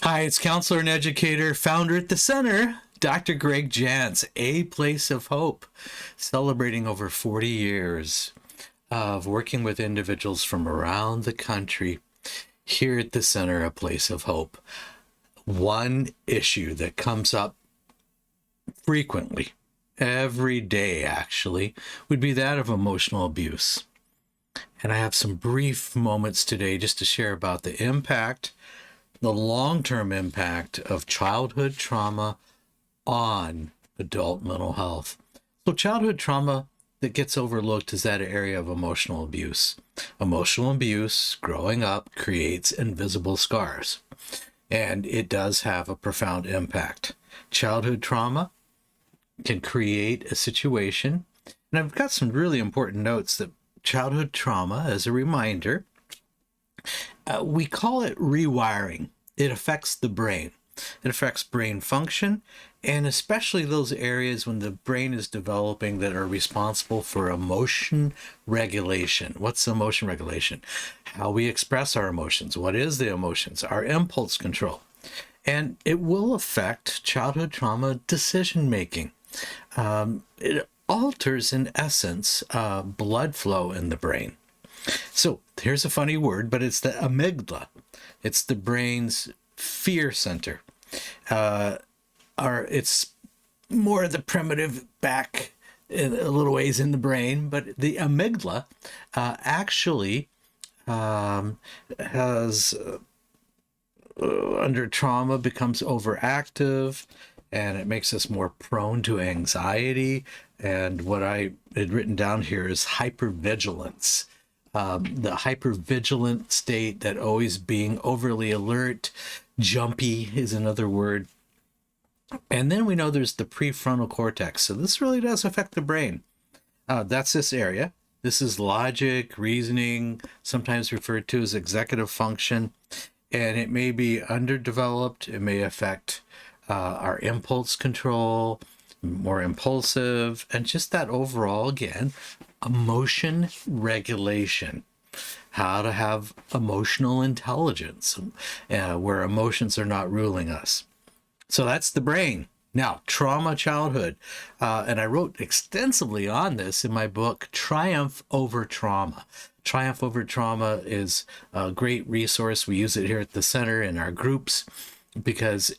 Hi, it's counselor and educator, founder at the center, Dr. Greg Jantz, A Place of Hope, celebrating over 40 years of working with individuals from around the country here at the center, A Place of Hope. One issue that comes up frequently, every day actually, would be that of emotional abuse. And I have some brief moments today just to share about the impact, the long-term impact of childhood trauma on adult mental health. So childhood trauma that gets overlooked is that area of emotional abuse. Emotional abuse growing up creates invisible scars, and it does have a profound impact. Childhood trauma can create a situation, and I've got some really important notes that childhood trauma, as a reminder, we call it rewiring. It affects the brain. It affects brain function, and especially those areas when the brain is developing that are responsible for emotion regulation. What's emotion regulation? How we express our emotions. What is the emotions? Our impulse control. And it will affect childhood trauma decision making. It alters, in essence, blood flow in the brain. So here's a funny word, but it's the amygdala. It's the brain's fear center. It's more the primitive back in a little ways in the brain, but the amygdala actually has, under trauma, becomes overactive, and it makes us more prone to anxiety. And what I had written down here is hypervigilance. The hypervigilant state, that always being overly alert, jumpy is another word. And then we know there's the prefrontal cortex. So this really does affect the brain. That's this area. This is logic, reasoning, sometimes referred to as executive function. And it may be underdeveloped. It may affect our impulse control, more impulsive, and just that overall, again, emotion regulation. How to have emotional intelligence, where emotions are not ruling us. So that's the brain. Now, trauma childhood. And I wrote extensively on this in my book, Triumph Over Trauma. Triumph Over Trauma is a great resource. We use it here at the center in our groups because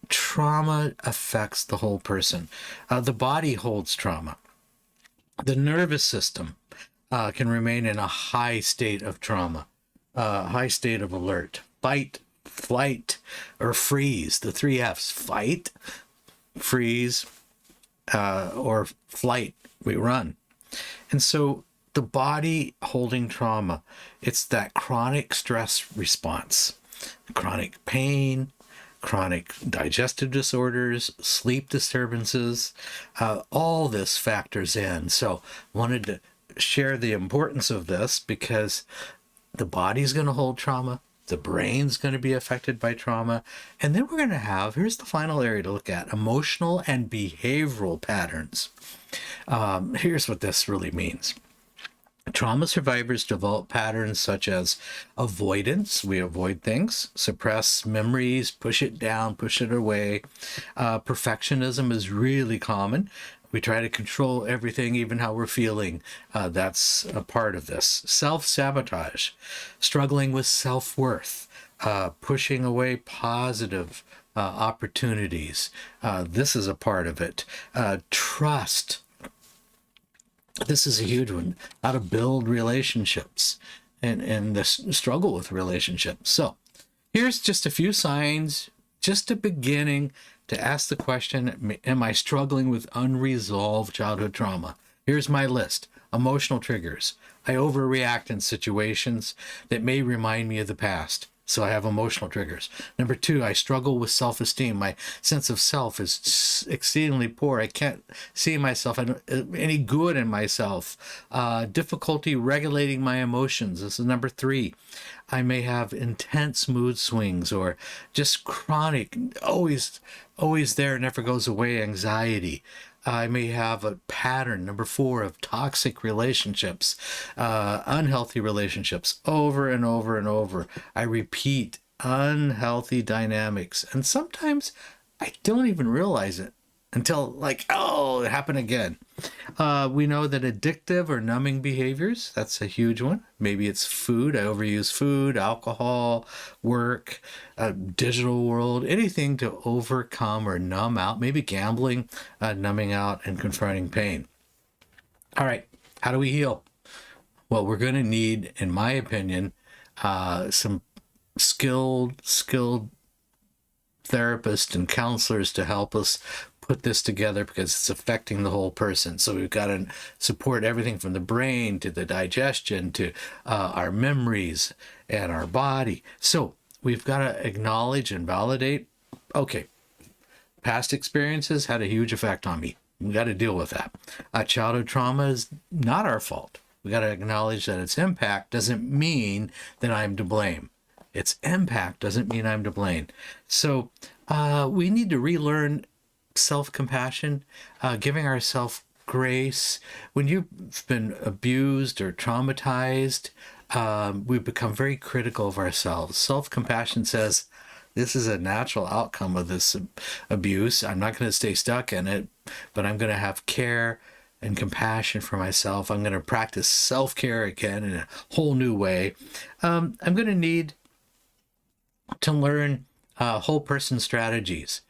trauma affects the whole person. The body holds trauma. The nervous system can remain in a high state of trauma, high state of alert, fight, flight, or freeze. The 3 F's: fight, freeze, or flight. We run. And so the body holding trauma, it's that chronic stress response, chronic pain, chronic digestive disorders, sleep disturbances, all this factors in. So I wanted to share the importance of this because the body's going to hold trauma, the brain's going to be affected by trauma, and then we're going to have, here's the final area to look at, emotional and behavioral patterns. Here's what this really means. Trauma survivors develop patterns such as avoidance. We avoid things, suppress memories, push it down, push it away. Perfectionism is really common. We try to control everything, even how we're feeling. That's a part of this. Self-sabotage, struggling with self-worth, pushing away positive opportunities. This is a part of it. Trust. This is a huge one. How to build relationships and the struggle with relationships. So here's just a few signs, just a beginning to ask the question, am I struggling with unresolved childhood trauma? Here's my list. Emotional triggers. I overreact in situations that may remind me of the past. So I have emotional triggers. Number 2, I struggle with self-esteem. My sense of self is exceedingly poor. I can't see myself, any good in myself. Difficulty regulating my emotions. This is number 3. I may have intense mood swings or just chronic, always there, never goes away anxiety. I may have a pattern, number 4, of toxic relationships, unhealthy relationships over and over and over. I repeat unhealthy dynamics. And sometimes I don't even realize it until, like, oh, it happened again. We know that addictive or numbing behaviors, that's a huge one. Maybe it's food. I overuse food, alcohol, work, digital world, anything to overcome or numb out. Maybe gambling, numbing out and confronting pain. All right, how do we heal? Well, we're going to need, in my opinion, some skilled therapists and counselors to help us put this together, because it's affecting the whole person. So we've got to support everything from the brain to the digestion to our memories and our body. So we've got to acknowledge and validate, okay, past experiences had a huge effect on me. We got to deal with that. Childhood trauma is not our fault. We got to acknowledge that its impact doesn't mean that I'm to blame. Its impact doesn't mean I'm to blame. So we need to relearn self-compassion, giving ourselves grace. When you've been abused or traumatized, we've become very critical of ourselves. Self-compassion says, this is a natural outcome of this abuse. I'm not going to stay stuck in it, but I'm going to have care and compassion for myself. I'm going to practice self-care again in a whole new way. I'm going to need to learn whole person strategies,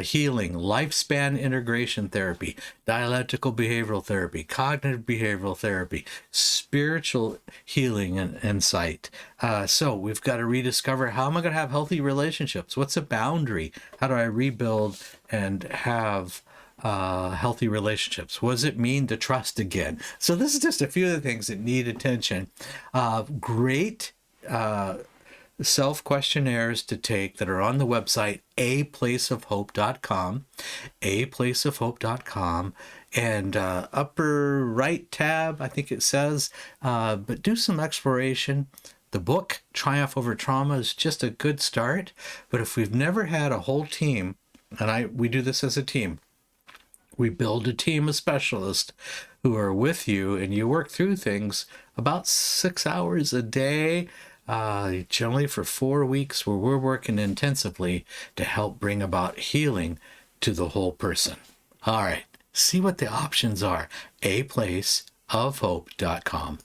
healing, lifespan integration therapy, dialectical behavioral therapy, cognitive behavioral therapy, spiritual healing and insight. So we've got to rediscover, how am I going to have healthy relationships? What's a boundary? How do I rebuild and have healthy relationships? What does it mean to trust again? So this is just a few of the things that need attention. Great self-questionnaires to take that are on the website aplaceofhope.com, aplaceofhope.com, and upper right tab, I think it says, but do some exploration. The book Triumph Over Trauma is just a good start, but if we've never had a whole team, and we do this as a team, we build a team of specialists who are with you, and you work through things about 6 hours a day, generally for 4 weeks, where we're working intensively to help bring about healing to the whole person. All right, see what the options are. aplaceofhope.com.